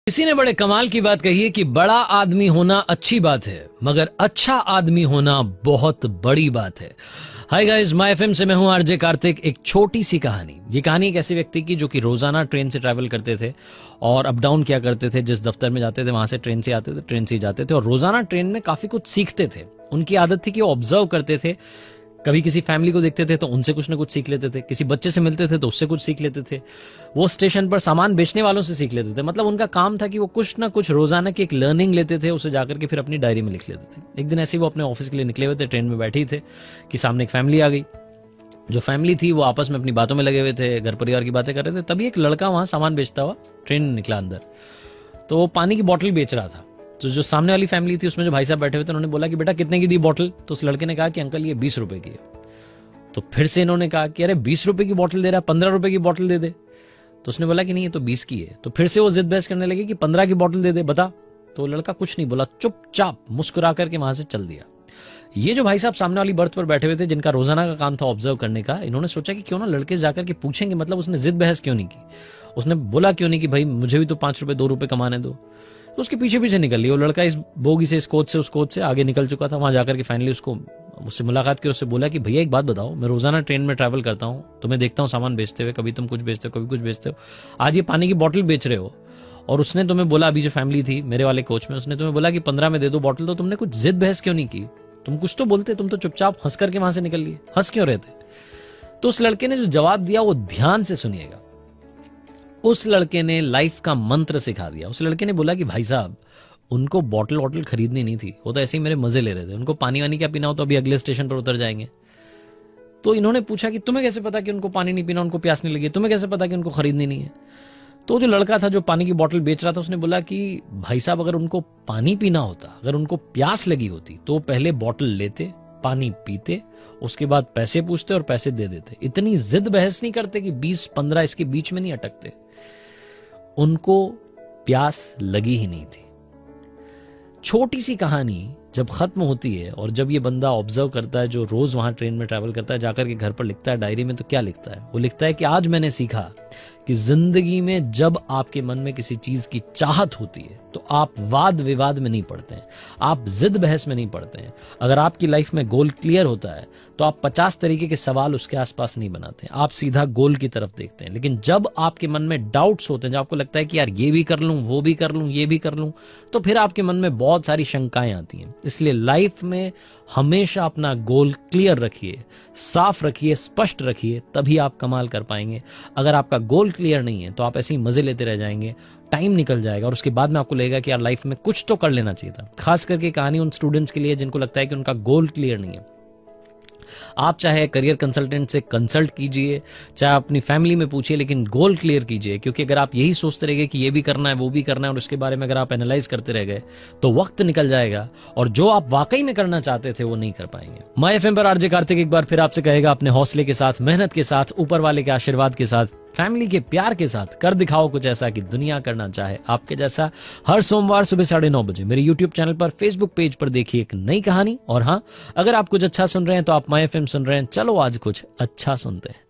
किसी ने बड़े कमाल की बात कही है कि बड़ा आदमी होना अच्छी बात है, मगर अच्छा आदमी होना बहुत बड़ी बात है। हाय गाइस, माय एफएम से मैं हूं आरजे कार्तिक। एक छोटी सी कहानी। ये कहानी एक ऐसे व्यक्ति की जो कि रोजाना ट्रेन से ट्रैवल करते थे और अप डाउन किया करते थे। जिस दफ्तर में जाते थे वहां से ट्रेन से आते थे, ट्रेन से ही जाते थे और रोजाना ट्रेन में काफी कुछ सीखते थे। उनकी आदत थी कि वो ऑब्जर्व करते थे। कभी किसी फैमिली को देखते थे तो उनसे कुछ ना कुछ सीख लेते थे, किसी बच्चे से मिलते थे तो उससे कुछ सीख लेते थे, वो स्टेशन पर सामान बेचने वालों से सीख लेते थे। मतलब उनका काम था कि वो कुछ ना कुछ रोजाना की एक लर्निंग लेते थे, उसे जाकर के फिर अपनी डायरी में लिख लेते थे। एक दिन ऐसे ही वो अपने ऑफिस के लिए निकले हुए थे, ट्रेन में बैठे थे कि सामने एक फैमिली आ गई। जो फैमिली थी वो आपस में अपनी बातों में लगे हुए थे, घर परिवार की बातें कर रहे थे। तभी एक लड़का वहां सामान बेचता हुआ ट्रेन में निकला अंदर। तो वो पानी की बोतल बेच रहा था। तो जो सामने वाली फैमिली थी उसमें जो भाई साहब बैठे हुए थे, उन्होंने बोला कि बेटा कितने की दी बोतल? तो उस लड़के ने कहा कि अंकल ये 20 रुपए की है। तो फिर से इन्होंने कहा कि अरे 20 रुपए की बोतल दे रहा है, 15 रुपए की बोतल दे दे। तो उसने बोला कि नहीं ये तो 20 की है। तो फिर से वो जिद बहस करने लगे कि 15 की बोतल दे दे, बता। तो लड़का कुछ नहीं बोला, चुपचाप मुस्कुरा करके वहां से चल दिया। ये जो भाई साहब सामने वाली बर्थ पर बैठे हुए थे, जिनका रोजाना का काम था ऑब्जर्व करने का, इन्होंने सोचा कि क्यों ना लड़के जाकर के पूछेंगे। मतलब उसने जिद बहस क्यों नहीं की, उसने बोला क्यों नहीं कि भाई मुझे भी तो 5 रुपए 2 रुपए कमाने दो। तो उसके पीछे पीछे निकल लिया। वो लड़का इस बोगी से, इस कोच से, उस कोच से आगे निकल चुका था। वहां जाकर के फाइनली उससे मुलाकात की, उससे बोला कि भैया एक बात बताओ, मैं रोजाना ट्रेन में ट्रैवल करता हूँ, तुम्हें देखता हूँ सामान बेचते हुए, कभी तुम कुछ बेचते हो कभी कुछ बेचते हो, आज ये पानी की बोतल बेच रहे हो और उसने तुम्हें बोला, अभी जो फैमिली थी मेरे वाले कोच में, उसने तुम्हें बोला कि 15 में दे दो बोतल, तो तुमने कुछ जिद बहस क्यों नहीं की? तुम कुछ तो बोलते, तुम तो चुपचाप हंस करके वहां से निकल लिए, हंस क्यों रहे थे? तो उस लड़के ने जो जवाब दिया वो ध्यान से सुनिएगा। उस लड़के ने लाइफ का मंत्र सिखा दिया। उस लड़के ने बोला कि भाई साहब उनको बॉटल वॉटल खरीदनी नहीं थी, वो तो ऐसे ही मेरे मजे ले रहे थे। उनको पानी वानी क्या पीना हो तो अभी अगले स्टेशन पर उतर जाएंगे। तो इन्होंने पूछा कि तुम्हें कैसे पता कि उनको पानी नहीं पीना, उनको प्यास नहीं लगी? तुम्हें कैसे पता कि उनको खरीदनी नहीं है? तो जो लड़का था जो पानी की बोतल बेच रहा था, उसने बोला कि भाई साहब अगर उनको पानी पीना होता, अगर उनको प्यास लगी होती तो पहले बोतल लेते, पानी पीते, उसके बाद पैसे पूछते और पैसे दे देते। इतनी जिद बहस नहीं करते कि 20-15 इसके बीच में नहीं अटकते। उनको प्यास लगी ही नहीं थी। छोटी सी कहानी जब खत्म होती है और जब ये बंदा ऑब्जर्व करता है, जो रोज वहां ट्रेन में ट्रैवल करता है, जाकर के घर पर लिखता है डायरी में, तो क्या लिखता है? वो लिखता है कि आज मैंने सीखा कि जिंदगी में जब आपके मन में किसी चीज की चाहत होती है तो आप वाद विवाद में नहीं पड़ते हैं, आप जिद बहस में नहीं पड़ते हैं। अगर आपकी लाइफ में गोल क्लियर होता है तो आप 50 तरीके के सवाल उसके आसपास नहीं बनाते हैं, आप सीधा गोल की तरफ देखते हैं। लेकिन जब आपके मन में डाउट्स होते हैं, जब आपको लगता है कि यार ये भी कर लूं, वो भी कर लूं, ये भी कर लूं, तो फिर आपके मन में बहुत सारी शंकाएं आती हैं। इसलिए लाइफ में हमेशा अपना गोल क्लियर रखिए, साफ रखिए, स्पष्ट रखिए, तभी आप कमाल कर पाएंगे। अगर आपका गोल क्लियर नहीं है तो आप ऐसे ही मजे लेते रह जाएंगे, टाइम निकल जाएगा और उसके बाद में आपको लगेगा कि यार लाइफ में कुछ तो कर लेना चाहिए था। खास करके कहानी उन स्टूडेंट्स के लिए जिनको लगता है कि उनका गोल क्लियर नहीं है। आप चाहे करियर कंसल्टेंट से कंसल्ट कीजिए, चाहे अपनी फैमिली में पूछिए, लेकिन गोल क्लियर कीजिए। क्योंकि अगर आप यही सोचते रह गए कि ये भी करना है, वो भी करना है, और उसके बारे में अगर आप एनालाइज करते रह गए तो वक्त निकल जाएगा और जो आप वाकई में करना चाहते थे वो नहीं कर पाएंगे। माय एफएम पर आरजे कार्तिक एक बार फिर आपसे कहेगा, अपने हौसले के साथ, मेहनत के साथ, ऊपर वाले के आशीर्वाद के साथ, फैमिली के प्यार के साथ कर दिखाओ कुछ ऐसा कि दुनिया करना चाहे आपके जैसा। हर सोमवार सुबह 9:30 बजे मेरे यूट्यूब चैनल पर, फेसबुक पेज पर देखिए एक नई कहानी। और हाँ, अगर आप कुछ अच्छा सुन रहे हैं तो आप माय एफएम सुन रहे हैं। चलो आज कुछ अच्छा सुनते हैं।